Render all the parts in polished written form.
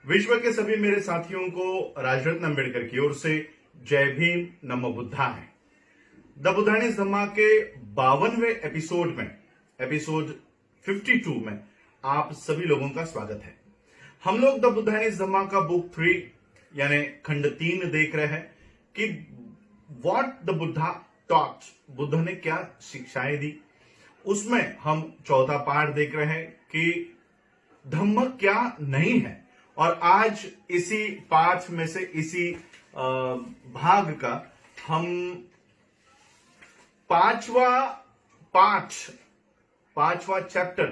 विश्व के सभी मेरे साथियों को राजरत्न अम्बेडकर की ओर से जय भीम नमो बुद्धा है। द बुद्धानिस धम्मा के 52वें एपिसोड में, एपिसोड 52 में आप सभी लोगों का स्वागत है। हम लोग द बुद्धानिस धम्मा का बुक 3 यानी खंड 3 देख रहे हैं कि what the Buddha taught, Buddha ने क्या शिक्षाएं दी। उसमें हम चौथा पाठ देख रहे हैं कि धम्म क्या नहीं है, और आज इसी पाठ में से इसी भाग का हम पांचवा चैप्टर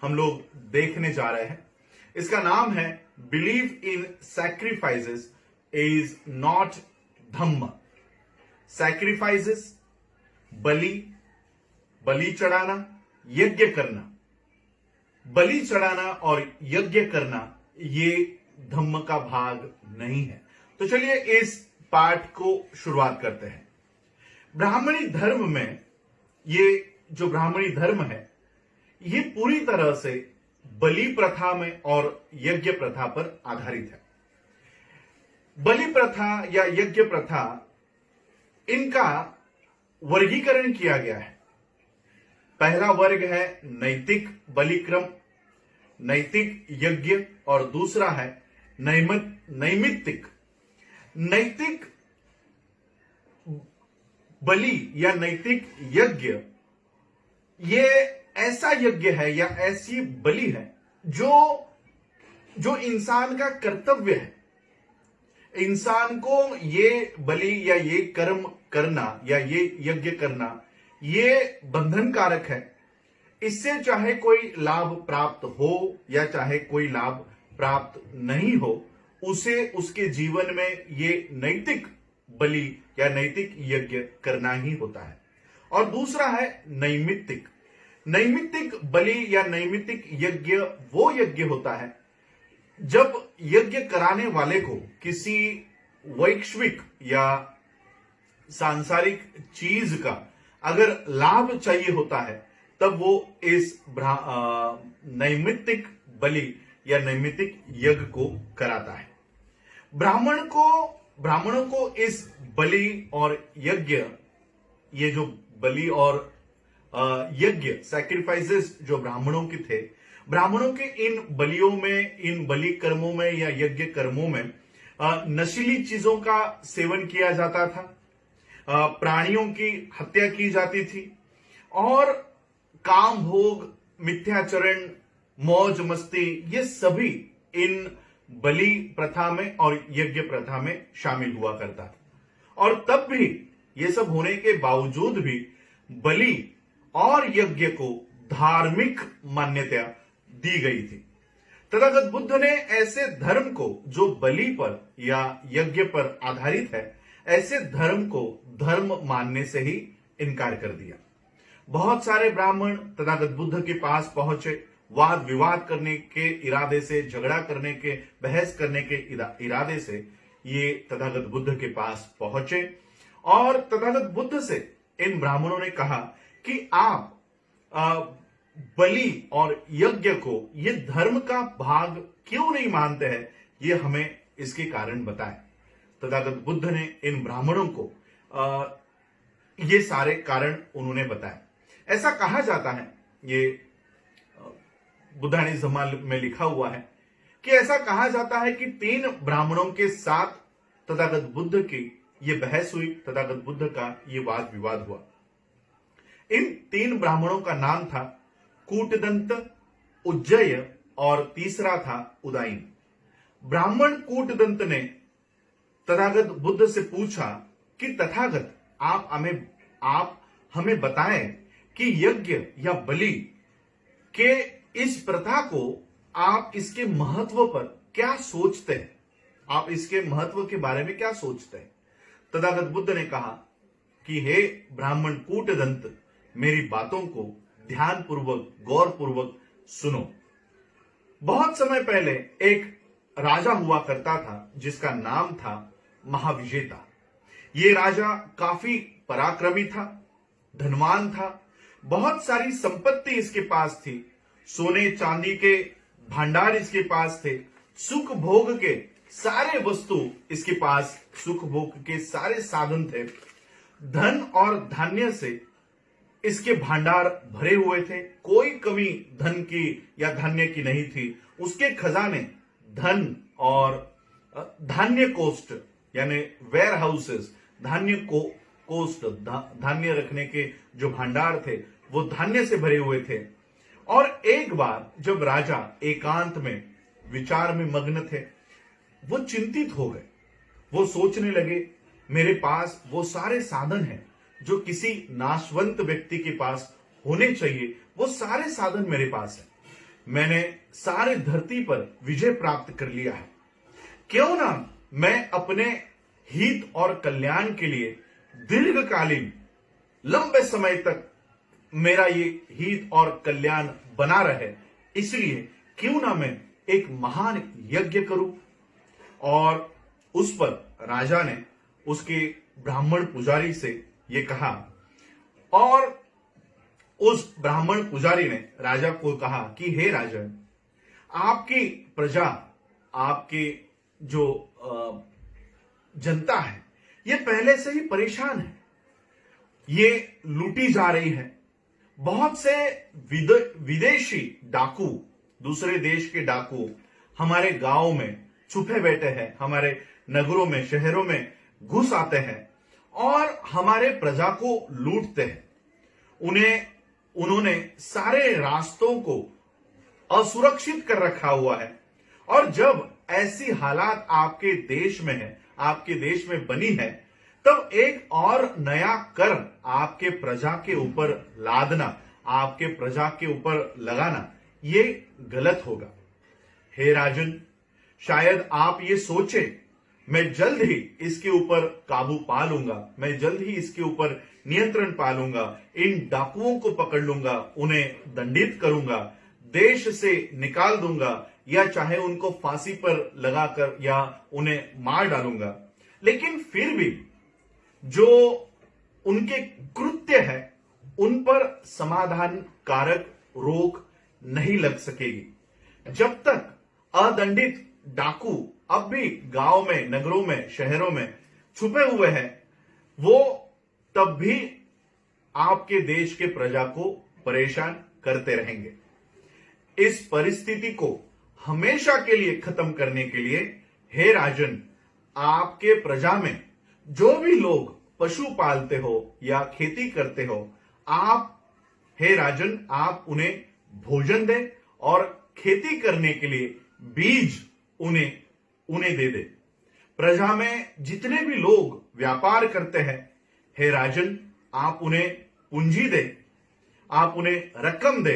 हम लोग देखने जा रहे हैं। इसका नाम है believe in sacrifices is not Dhamma. Sacrifices, बलि चढ़ाना, यज्ञ करना, बलि चढ़ाना और यज्ञ करना ये धम्म का भाग नहीं है। तो चलिए इस पाठ को शुरुआत करते हैं। ब्राह्मणी धर्म में, ये जो ब्राह्मणी धर्म है ये पूरी तरह से बलि प्रथा में और यज्ञ प्रथा पर आधारित है। बलि प्रथा या यज्ञ प्रथा, इनका वर्गीकरण किया गया है। पहला वर्ग है नैतिक बलिक्रम, नैतिक यज्ञ, और दूसरा है नैमित्तिक। नैतिक बलि या नैतिक यज्ञ ये ऐसा यज्ञ है या ऐसी बलि है जो इंसान का कर्तव्य है। इंसान को ये बलि या ये कर्म करना या ये यज्ञ करना ये बंधनकारक है। इससे चाहे कोई लाभ प्राप्त हो या चाहे कोई लाभ प्राप्त नहीं हो, उसे उसके जीवन में ये नैतिक बलि या नैतिक यज्ञ करना ही होता है। और दूसरा है नैमित्तिक। नैमित्तिक बलि या नैमित्तिक यज्ञ वो यज्ञ होता है जब यज्ञ कराने वाले को किसी वैश्विक या सांसारिक चीज का अगर लाभ चाहिए होता है, तब वो इस नैमित्तिक बलि या नैमित्तिक यज्ञ को कराता है। ब्राह्मणों को इस बलि और यज्ञ, ये जो बलि और यज्ञ सैक्रिफाइसेस जो ब्राह्मणों के थे, ब्राह्मणों के इन बलियों में, इन बलि कर्मों में या यज्ञ कर्मों में नशीली चीजों का सेवन किया जाता था, प्राणियों की हत्या की जाती थी, और काम भोग, मिथ्याचरण, मौज मस्ती, ये सभी इन बलि प्रथा में और यज्ञ प्रथा में शामिल हुआ करता था। और तब भी, ये सब होने के बावजूद भी, बलि और यज्ञ को धार्मिक मान्यता दी गई थी। तथागत बुद्ध ने ऐसे धर्म को जो बलि पर या यज्ञ पर आधारित है, ऐसे धर्म को धर्म मानने से ही इनकार कर दिया। बहुत सारे ब्राह्मण तथागत बुद्ध के पास पहुंचे, वाद विवाद करने के इरादे से, झगड़ा करने के, बहस करने के इरादे से ये तथागत बुद्ध के पास पहुंचे, और तथागत बुद्ध से इन ब्राह्मणों ने कहा कि आप बलि और यज्ञ को ये धर्म का भाग क्यों नहीं मानते हैं, ये हमें इसके कारण बताएं। तथागत बुद्ध ने इन ब्राह्मणों को ये सारे कारण उन्होंने बताए। ऐसा कहा जाता है, ये बुद्धानिस धम्मा में लिखा हुआ है कि ऐसा कहा जाता है कि 3 ब्राह्मणों के साथ तथागत बुद्ध की ये बहस हुई, तथागत बुद्ध का ये वाद विवाद हुआ। इन 3 ब्राह्मणों का नाम था कूटदंत, उज्जय, और तीसरा था उदाइन। ब्राह्मण कूटदंत ने तथागत बुद्ध से पूछा कि तथागत, आप हमें बताएं कि यज्ञ या बलि के इस प्रथा को, आप इसके महत्व पर क्या सोचते हैं? आप इसके महत्व के बारे में क्या सोचते हैं? तथागत बुद्ध ने कहा कि हे ब्राह्मण कूटदंत, मेरी बातों को ध्यानपूर्वक, गौरपूर्वक सुनो। बहुत समय पहले एक राजा हुआ करता था जिसका नाम था महाविजेता। ये राजा काफी पराक्रमी था, धनवान था, बहुत सारी संपत्ति इसके पास थी, सोने चांदी के भंडार इसके पास थे, सुख भोग के सारे वस्तु इसके पास, सुख भोग के सारे साधन थे। धन और धान्य से इसके भंडार भरे हुए थे, कोई कमी धन की या धान्य की नहीं थी। उसके खजाने धन और धान्य कोष्ठ यानी वेयर हाउसेस, धान्य को कोष्ठ, धान्य रखने के जो भंडार थे वो धान्य से भरे हुए थे। और एक बार जब राजा एकांत में विचार में मग्न थे, वो चिंतित हो गए। वो सोचने लगे, मेरे पास वो सारे साधन हैं जो किसी नाशवंत व्यक्ति के पास होने चाहिए, वो सारे साधन मेरे पास है। मैंने सारे धरती पर विजय प्राप्त कर लिया है। क्यों ना मैं अपने हित और कल्याण के लिए दीर्घकालीन, लंबे समय तक मेरा ये हित और कल्याण बना रहे, इसलिए क्यों ना मैं एक महान यज्ञ करूं। और उस पर राजा ने उसके ब्राह्मण पुजारी से ये कहा, और उस ब्राह्मण पुजारी ने राजा को कहा कि हे राजन, आपकी प्रजा, आपकी जो जनता है, ये पहले से ही परेशान है, ये लूटी जा रही है। बहुत से विदेशी डाकू, दूसरे देश के डाकू हमारे गांव में छुपे बैठे हैं, हमारे नगरों में, शहरों में घुस आते हैं और हमारे प्रजा को लूटते हैं। उन्होंने सारे रास्तों को असुरक्षित कर रखा हुआ है। और जब ऐसी हालात आपके देश में है, आपके देश में बनी है, तब एक और नया कर आपके प्रजा के ऊपर लादना, आपके प्रजा के ऊपर लगाना, ये गलत होगा। हे राजन, शायद आप ये सोचे मैं जल्द ही इसके ऊपर काबू पा लूंगा, मैं जल्द ही इसके ऊपर नियंत्रण पा लूंगा, इन डाकुओं को पकड़ लूंगा, उन्हें दंडित करूंगा, देश से निकाल दूंगा, या चाहे उनको फांसी पर लगाकर या उन्हें मार डालूंगा। लेकिन फिर भी जो उनके कृत्य है उन पर समाधान कारक रोक नहीं लग सकेगी। जब तक अदंडित डाकू अब भी गांव में, नगरों में, शहरों में छुपे हुए हैं, वो तब भी आपके देश के प्रजा को परेशान करते रहेंगे। इस परिस्थिति को हमेशा के लिए खत्म करने के लिए, हे राजन, आपके प्रजा में जो भी लोग पशु पालते हो या खेती करते हो, आप, हे राजन, आप उन्हें भोजन दें और खेती करने के लिए बीज उन्हें दे दे। प्रजा में जितने भी लोग व्यापार करते हैं, हे राजन, आप उन्हें पूंजी दे, आप उन्हें रकम दे।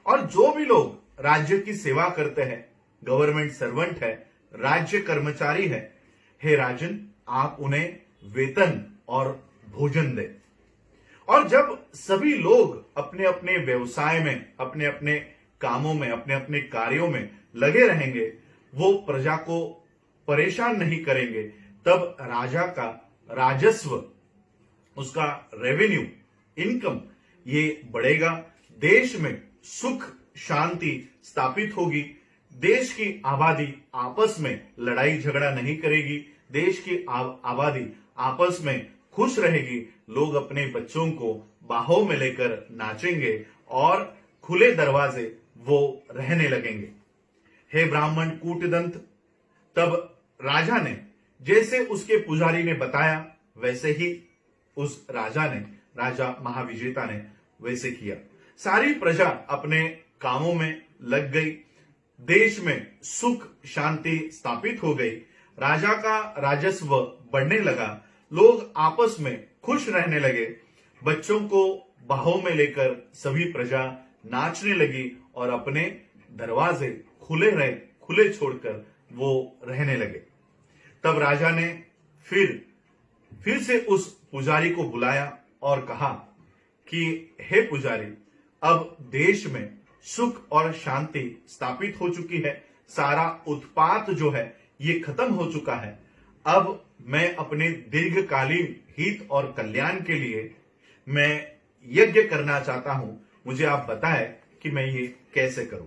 और जो भी लोग राज्य की सेवा करते हैं, गवर्नमेंट सर्वेंट है, राज्य कर्मचारी है, हे राजन, आप उन्हें वेतन और भोजन दे। और जब सभी लोग अपने अपने व्यवसाय में, अपने अपने कामों में, अपने अपने कार्यों में लगे रहेंगे, वो प्रजा को परेशान नहीं करेंगे, तब राजा का राजस्व, उसका रेवेन्यू, इनकम, ये बढ़ेगा। देश में सुख शांति स्थापित होगी। देश की आबादी आपस में लड़ाई झगड़ा नहीं करेगी। देश की आबादी आपस में खुश रहेगी। लोग अपने बच्चों को बाहों में लेकर नाचेंगे और खुले दरवाजे वो रहने लगेंगे। हे ब्राह्मण कूटदंत, तब राजा ने जैसे उसके पुजारी ने बताया, वैसे ही उस राजा महाविजेता ने वैसे किया। सारी प्रजा अपने कामों में लग गई। देश में सुख शांति स्थापित हो गई। राजा का राजस्व बढ़ने लगा। लोग आपस में खुश रहने लगे। बच्चों को बाहों में लेकर सभी प्रजा नाचने लगी और अपने दरवाजे खुले छोड़कर वो रहने लगे। तब राजा ने फिर से उस पुजारी को बुलाया और कहा कि हे पुजारी, अब देश में सुख और शांति स्थापित हो चुकी है। सारा उत्पात जो है ये खत्म हो चुका है। अब मैं अपने दीर्घकालीन हित और कल्याण के लिए मैं यज्ञ करना चाहता हूं। मुझे आप बताएं कि मैं ये कैसे करूं।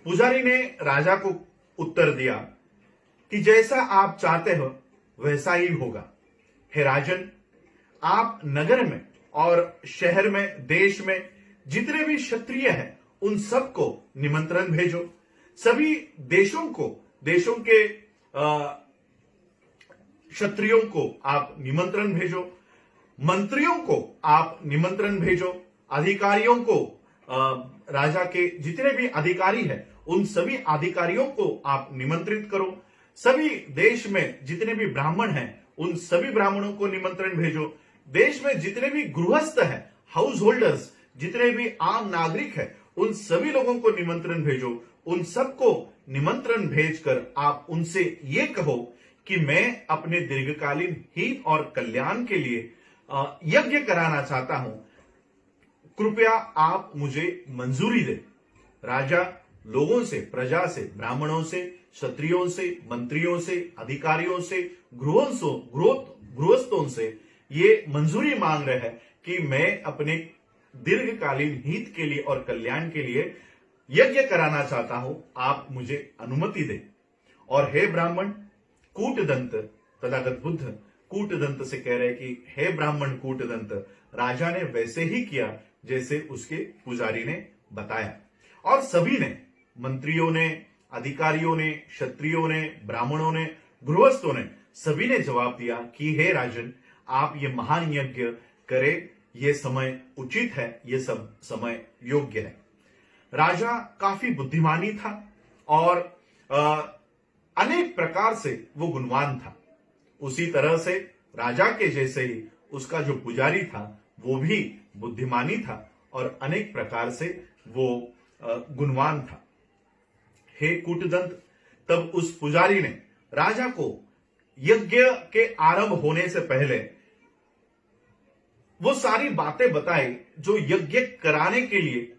पुजारी ने राजा को उत्तर दिया कि जैसा आप चाहते हो वैसा ही होगा। हे राजन, आप नगर में और शहर में, देश में जितने भी क्षत्रिय हैं उन सबको निमंत्रण भेजो। सभी देशों को, देशों के क्षत्रियों को आप निमंत्रण भेजो, मंत्रियों को आप निमंत्रण भेजो, अधिकारियों को, राजा के जितने भी अधिकारी हैं उन सभी अधिकारियों को आप निमंत्रित करो। सभी देश में जितने भी ब्राह्मण हैं उन सभी ब्राह्मणों को निमंत्रण भेजो। देश में जितने भी गृहस्थ हैं, हाउस होल्डर्स, जितने भी आम नागरिक हैं उन सभी लोगों को निमंत्रण भेजो। उन सबको निमंत्रण भेजकर आप उनसे ये कहो कि मैं अपने दीर्घकालीन हित और कल्याण के लिए यज्ञ कराना चाहता हूं, कृपया आप मुझे मंजूरी दे। राजा लोगों से, प्रजा से, ब्राह्मणों से, क्षत्रियों से, मंत्रियों से, अधिकारियों से, गृहस्थों से ये मंजूरी मांग रहे हैं कि मैं अपने दीर्घकालीन हित के लिए और कल्याण के लिए यज्ञ कराना चाहता हूं, आप मुझे अनुमति दें। और हे ब्राह्मण कूटदंत, तथागत बुद्ध कूटदंत से कह रहे कि हे ब्राह्मण कूटदंत, राजा ने वैसे ही किया जैसे उसके पुजारी ने बताया। और सभी ने, मंत्रियों ने, अधिकारियों ने, क्षत्रियों ने, ब्राह्मणों ने, गृहस्थों ने, सभी ने जवाब दिया कि हे राजन, आप ये महान यज्ञ करें, ये समय उचित है, ये सब समय योग्य है। राजा काफी बुद्धिमानी था और अनेक प्रकार से वो गुणवान था। उसी तरह से राजा के जैसे ही उसका जो पुजारी था वो भी बुद्धिमानी था और अनेक प्रकार से वो गुणवान था। हे कूटदंत, तब उस पुजारी ने राजा को यज्ञ के आरंभ होने से पहले वो सारी बातें बताई जो यज्ञ कराने के लिए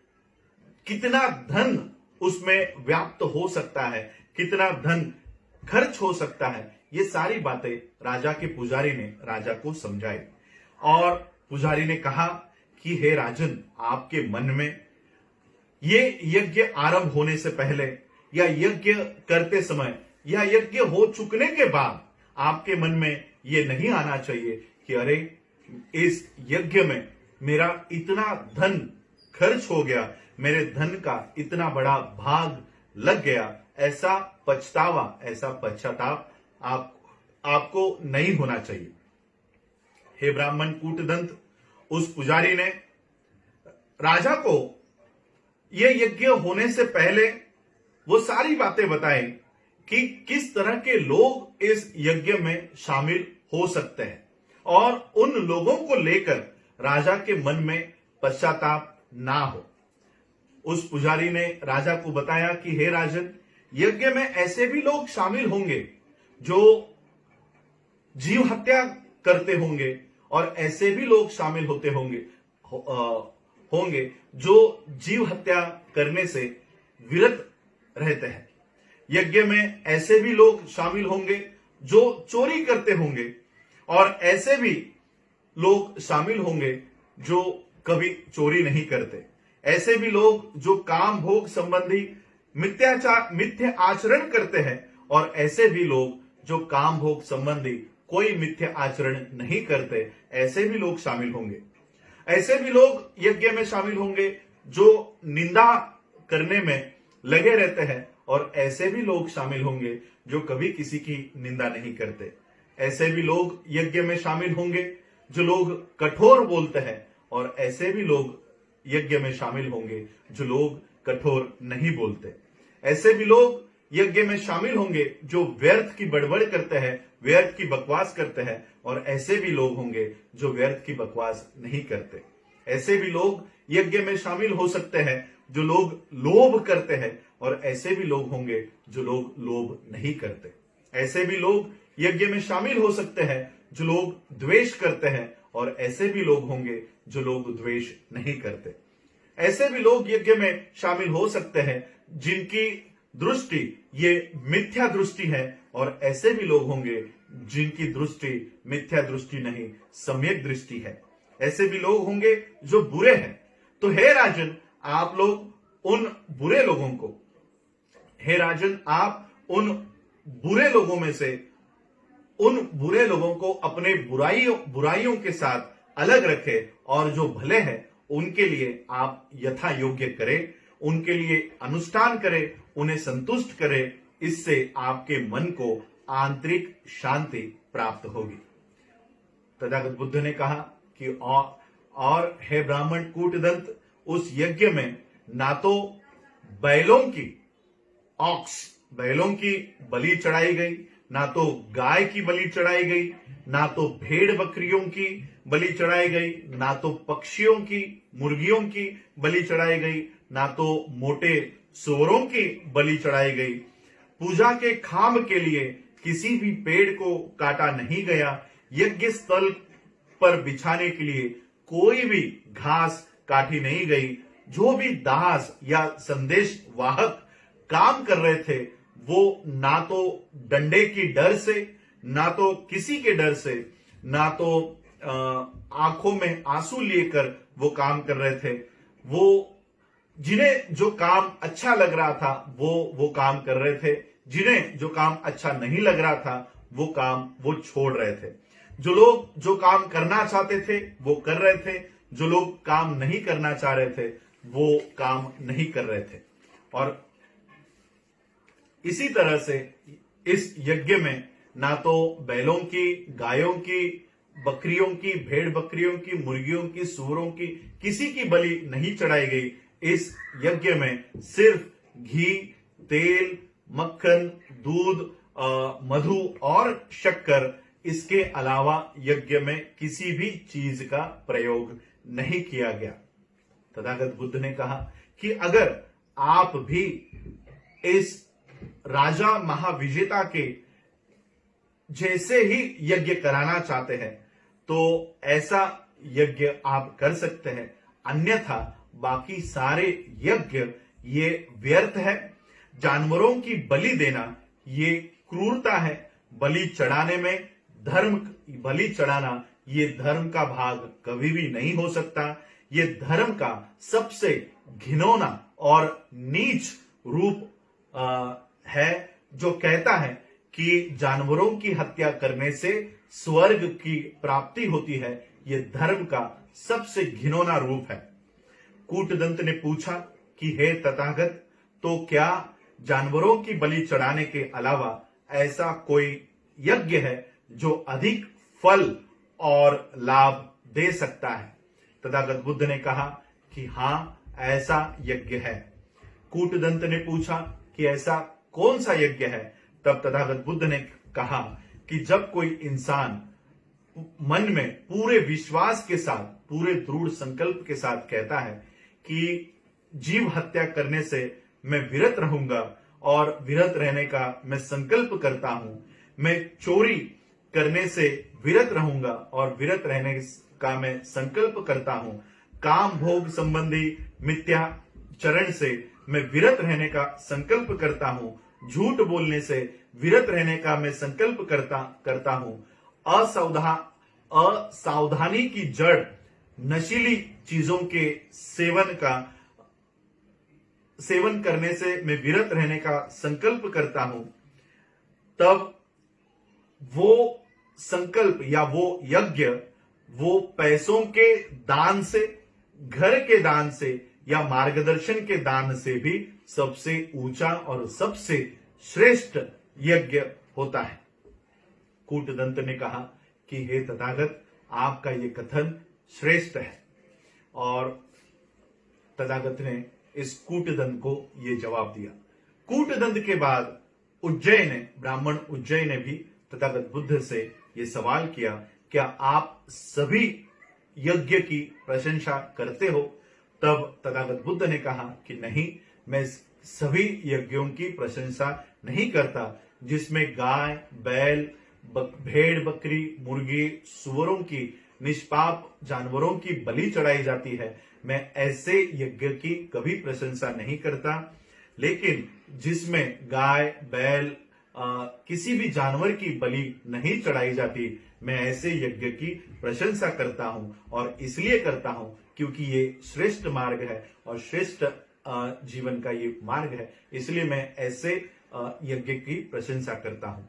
कितना धन उसमें व्याप्त हो सकता है, कितना धन खर्च हो सकता है, ये सारी बातें राजा के पुजारी ने राजा को समझाई। और पुजारी ने कहा कि हे राजन, आपके मन में ये यज्ञ आरंभ होने से पहले या यज्ञ करते समय या यज्ञ हो चुकने के बाद आपके मन में ये नहीं आना चाहिए कि अरे इस यज्ञ में मेरा इतना धन खर्च हो गया, मेरे धन का इतना बड़ा भाग लग गया, ऐसा पछतावा, ऐसा पश्चाताप आपको नहीं होना चाहिए। हे ब्राह्मण कूटदंत, उस पुजारी ने राजा को यह यज्ञ होने से पहले वो सारी बातें बताई कि किस तरह के लोग इस यज्ञ में शामिल हो सकते हैं और उन लोगों को लेकर राजा के मन में पश्चाताप ना हो। उस पुजारी ने राजा को बताया कि हे राजन, यज्ञ में ऐसे भी लोग शामिल होंगे जो जीव हत्या करते होंगे और ऐसे भी लोग शामिल होते होंगे जो जीव हत्या करने से विरत रहते हैं। यज्ञ में ऐसे भी लोग शामिल होंगे जो चोरी करते होंगे और ऐसे भी लोग शामिल होंगे जो कभी चोरी नहीं करते। ऐसे भी लोग जो काम भोग संबंधी मिथ्या आचरण करते हैं और ऐसे भी लोग जो काम भोग संबंधी कोई मिथ्या आचरण नहीं करते, ऐसे भी लोग शामिल होंगे। ऐसे भी लोग यज्ञ में शामिल होंगे जो निंदा करने में लगे रहते हैं और ऐसे भी लोग शामिल होंगे जो कभी किसी की निंदा नहीं करते। ऐसे भी लोग यज्ञ में शामिल होंगे जो लोग कठोर बोलते हैं और ऐसे भी लोग यज्ञ में शामिल होंगे जो लोग कठोर नहीं बोलते। ऐसे भी लोग यज्ञ में शामिल होंगे जो व्यर्थ की बड़बड़ करते हैं, व्यर्थ की बकवास करते हैं और ऐसे भी लोग होंगे जो व्यर्थ की बकवास नहीं करते। ऐसे भी लोग यज्ञ में शामिल हो सकते हैं जो लोग लोभ करते हैं और ऐसे भी लोग होंगे जो लोग लोभ नहीं करते। ऐसे भी लोग यज्ञ में शामिल हो सकते हैं जो लोग द्वेष करते हैं और ऐसे भी लोग होंगे जो लोग द्वेष नहीं करते। ऐसे भी लोग यज्ञ में शामिल हो सकते हैं जिनकी दृष्टि ये मिथ्या दृष्टि है और ऐसे भी लोग होंगे जिनकी दृष्टि मिथ्या दृष्टि नहीं, सम्यक दृष्टि है। ऐसे भी लोग होंगे जो बुरे हैं। तो हे राजन, आप लोग उन बुरे लोगों को, हे राजन, आप उन बुरे लोगों में से उन बुरे लोगों को अपने बुराइयों के साथ अलग रखे और जो भले हैं उनके लिए आप यथा योग्य करें, उनके लिए अनुष्ठान करें, उन्हें संतुष्ट करें। इससे आपके मन को आंतरिक शांति प्राप्त होगी। तथागत बुद्ध ने कहा कि और हे ब्राह्मण कूटदंत, उस यज्ञ में ना तो बैलों की बलि चढ़ाई गई, ना तो गाय की बलि चढ़ाई गई, ना तो भेड़ बकरियों की बलि चढ़ाई गई, ना तो पक्षियों की मुर्गियों की बलि चढ़ाई गई, ना तो मोटे सूअरों की बलि चढ़ाई गई। पूजा के खाम के लिए किसी भी पेड़ को काटा नहीं गया। यज्ञ स्थल पर बिछाने के लिए कोई भी घास काटी नहीं गई। जो भी दास या संदेश वाहक काम कर रहे थे वो ना तो डंडे की डर से, ना तो किसी के डर से, ना तो आंखों में आंसू लेकर वो काम कर रहे थे। वो जिन्हें जो काम अच्छा लग रहा था वो काम कर रहे थे, जिन्हें जो काम अच्छा नहीं लग रहा था वो काम वो छोड़ रहे थे। जो लोग जो काम करना चाहते थे वो कर रहे थे, जो लोग काम नहीं करना चाह रहे थे वो काम नहीं कर रहे थे। और इसी तरह से इस यज्ञ में ना तो बैलों की, गायों की, बकरियों की, भेड़ बकरियों की, मुर्गियों की, सूअरों की किसी की बलि नहीं चढ़ाई गई। इस यज्ञ में सिर्फ घी, तेल, मक्खन, दूध, मधु और शक्कर, इसके अलावा यज्ञ में किसी भी चीज का प्रयोग नहीं किया गया। तथागत बुद्ध ने कहा कि अगर आप भी इस राजा महाविजेता के जैसे ही यज्ञ कराना चाहते हैं तो ऐसा यज्ञ आप कर सकते हैं, अन्यथा बाकी सारे यज्ञ ये व्यर्थ है। जानवरों की बलि देना ये क्रूरता है। बलि चढ़ाना ये धर्म का भाग कभी भी नहीं हो सकता। ये धर्म का सबसे घिनौना और नीच रूप है, जो कहता है कि जानवरों की हत्या करने से स्वर्ग की प्राप्ति होती है। ये धर्म का सबसे घिनौना रूप है। कूटदंत ने पूछा कि हे तथागत, तो क्या जानवरों की बलि चढ़ाने के अलावा ऐसा कोई यज्ञ है जो अधिक फल और लाभ दे सकता है? तथागत बुद्ध ने कहा कि हाँ, ऐसा यज्ञ है। कूटदंत ने पूछा कि ऐसा कौन सा यज्ञ है? तब तथागत बुद्ध ने कहा कि जब कोई इंसान मन में पूरे विश्वास के साथ, पूरे दृढ़ संकल्प के साथ कहता है कि जीव हत्या करने से मैं विरत रहूंगा और विरत रहने का मैं संकल्प करता हूं, मैं चोरी करने से विरत रहूंगा और विरत रहने का मैं संकल्प करता हूं, काम भोग संबंधी मिथ्याचरण से मैं विरत रहने का संकल्प करता हूं, झूठ बोलने से विरत रहने का मैं संकल्प करता हूं, असावधानी की जड़ नशीली चीजों के सेवन करने से मैं विरत रहने का संकल्प करता हूं, तब वो संकल्प या वो यज्ञ वो पैसों के दान से, घर के दान से या मार्गदर्शन के दान से भी सबसे ऊंचा और सबसे श्रेष्ठ यज्ञ होता है। कूटदंत ने कहा कि हे तथागत, आपका ये कथन श्रेष्ठ है। और तथागत ने इस कूटदंत को ये जवाब दिया। कूटदंत के बाद ब्राह्मण उज्जय ने भी तथागत बुद्ध से ये सवाल किया, क्या आप सभी यज्ञ की प्रशंसा करते हो? तब तथागत बुद्ध ने कहा कि नहीं, मैं सभी यज्ञों की प्रशंसा नहीं करता जिसमें गाय, बैल, भेड़, बकरी, मुर्गी, सुअरों की, निष्पाप जानवरों की बलि चढ़ाई जाती है। मैं ऐसे यज्ञ की कभी प्रशंसा नहीं करता। लेकिन जिसमें गाय, बैल, किसी भी जानवर की बलि नहीं चढ़ाई जाती, मैं ऐसे यज्ञ की प्रशंसा करता हूं। और इसलिए करता हूं क्योंकि ये श्रेष्ठ मार्ग है और श्रेष्ठ जीवन का ये मार्ग है। इसलिए मैं ऐसे यज्ञ की प्रशंसा करता हूं।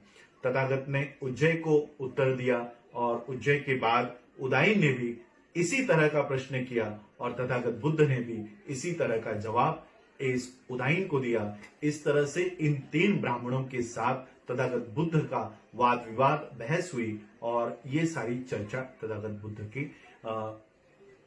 तथागत ने उज्जय को उत्तर दिया और उज्जय के बाद उदाइन ने भी इसी तरह का प्रश्न किया और तथागत बुद्ध ने भी इसी तरह का जवाब इस उदाइन को दिया। इस तरह से इन 3 ब्राह्मणों के साथ तथागत बुद्ध का वाद विवाद बहस हुई और ये सारी चर्चा तथागत बुद्ध की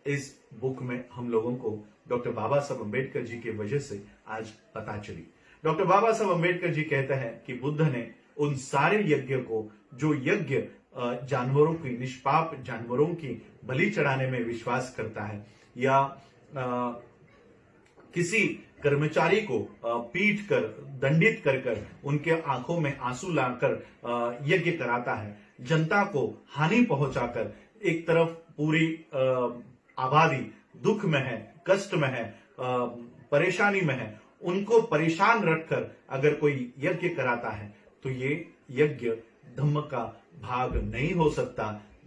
इस बुक में हम लोगों को डॉक्टर बाबा साहब अम्बेडकर जी की वजह से आज पता चली। डॉक्टर बाबा साहब अम्बेडकर जी कहते हैं कि बुद्ध ने उन सारे यज्ञ को, जो यज्ञ जानवरों की, निष्पाप जानवरों की बलि चढ़ाने में विश्वास करता है या किसी कर्मचारी को पीट कर, दंडित कर कर उनके आंखों में आंसू लाकर यज्ञ कराता है, जनता को हानि पहुंचाकर, एक तरफ पूरी आबादी दुख में है, कष्ट में है, परेशानी में है, उनको परेशान रखकर अगर कोई यज्ञ कराता है तो ये यज्ञ धम्म का भाग नहीं हो सकता।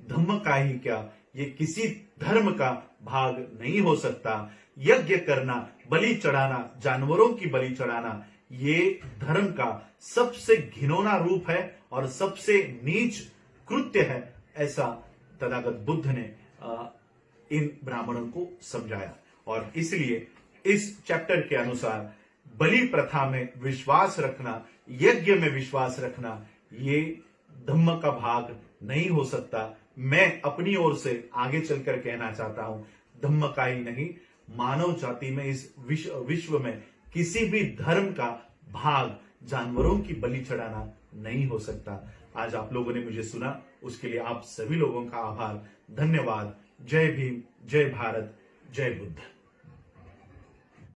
धम्म का ही क्या, ये किसी धर्म का भाग नहीं हो सकता। यज्ञ करना, बलि चढ़ाना, जानवरों की बलि चढ़ाना, ये धर्म का सबसे घिनौना रूप है और सबसे नीच कृत्य है, ऐसा तथागत बुद्ध ने इन ब्राह्मणों को समझाया। और इसलिए इस चैप्टर के अनुसार बलि प्रथा में विश्वास रखना, यज्ञ में विश्वास रखना, ये धम्म का भाग नहीं हो सकता। मैं अपनी ओर से आगे चलकर कहना चाहता हूं, धम्म का ही नहीं, मानव जाति में, इस विश्व में किसी भी धर्म का भाग जानवरों की बलि चढ़ाना नहीं हो सकता। आज आप लोगों ने मुझे सुना, उसके लिए आप सभी लोगों का आभार, धन्यवाद। जय भीम, जय भारत, जय बुद्ध।